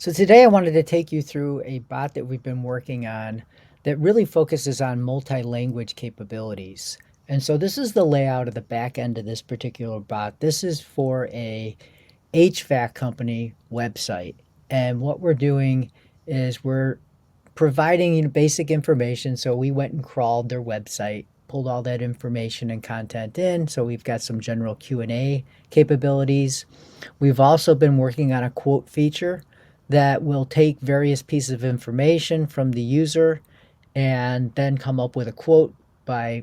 So today I wanted to take you through a bot that we've been working on that really focuses on multi-language capabilities. And so this is the layout of the back end of this particular bot. This is for a HVAC company website. And what we're doing is we're providing basic information. So we went and crawled their website, pulled all that information and content in. So we've got some general Q&A capabilities. We've also been working on a quote feature that will take various pieces of information from the user and then come up with a quote by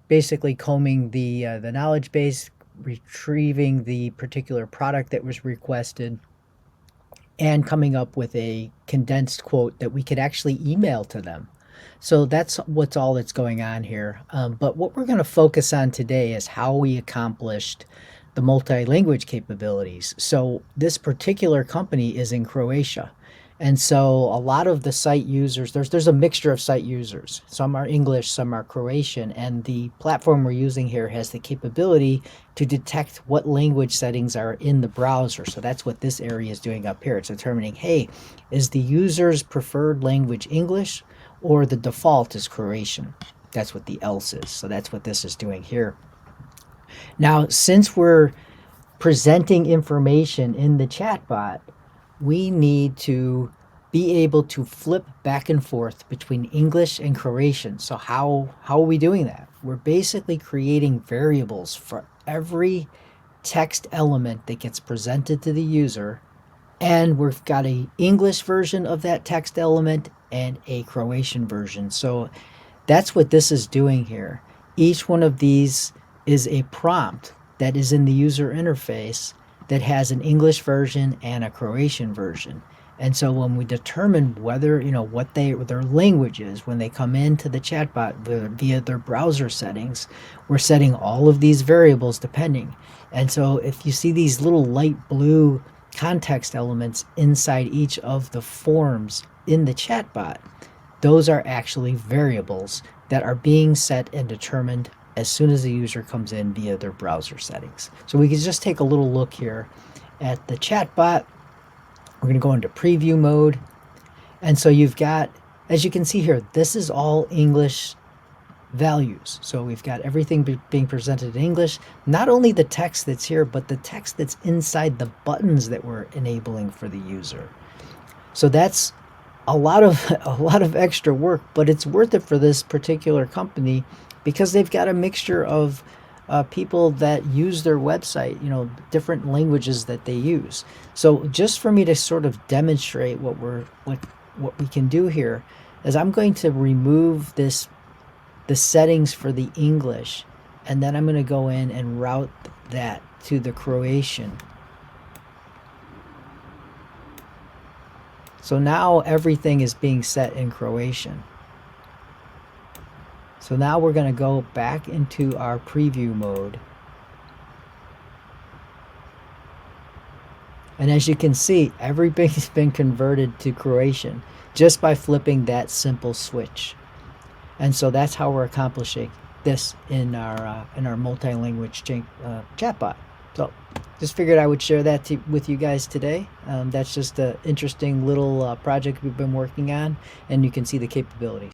basically combing the knowledge base, retrieving the particular product that was requested, and coming up with a condensed quote that we could actually email to them. So that's all that's going on here. But what we're going to focus on today is how we accomplished the multi-language capabilities. So this particular company is in Croatia. And so a lot of the site users, there's a mixture of site users. Some are English, some are Croatian, and the platform we're using here has the capability to detect what language settings are in the browser. So that's what this area is doing up here. It's determining, hey, is the user's preferred language English or the default is Croatian? That's what the else is. So that's what this is doing here. Now, since we're presenting information in the chatbot, we need to be able to flip back and forth between English and Croatian. So how are we doing that? We're basically creating variables for every text element that gets presented to the user, and we've got a English version of that text element and a Croatian version. So that's what this is doing here. Each one of these is a prompt that is in the user interface that has an English version and a Croatian version. And so when we determine whether, what their language is, when they come into the chatbot via their browser settings, we're setting all of these variables depending. And so if you see these little light blue context elements inside each of the forms in the chatbot, those are actually variables that are being set and determined as soon as the user comes in via their browser settings. So we can just take a little look here at the chatbot. We're going to go into preview mode. And so you've got, as you can see here, this is all English values. So we've got everything being presented in English, not only the text that's here, but the text that's inside the buttons that we're enabling for the user. So that's a lot of extra work, but it's worth it for this particular company because they've got a mixture of people that use their website, different languages that they use. So just for me to sort of demonstrate what we can do here is I'm going to remove the settings for the English, and then I'm going to go in and route that to the Croatian. So now everything is being set in Croatian. So now we're going to go back into our preview mode. And as you can see, everything's been converted to Croatian just by flipping that simple switch. And so that's how we're accomplishing this in our multi-language chatbot. So just figured I would share that with you guys today. That's just an interesting little project we've been working on, and you can see the capabilities.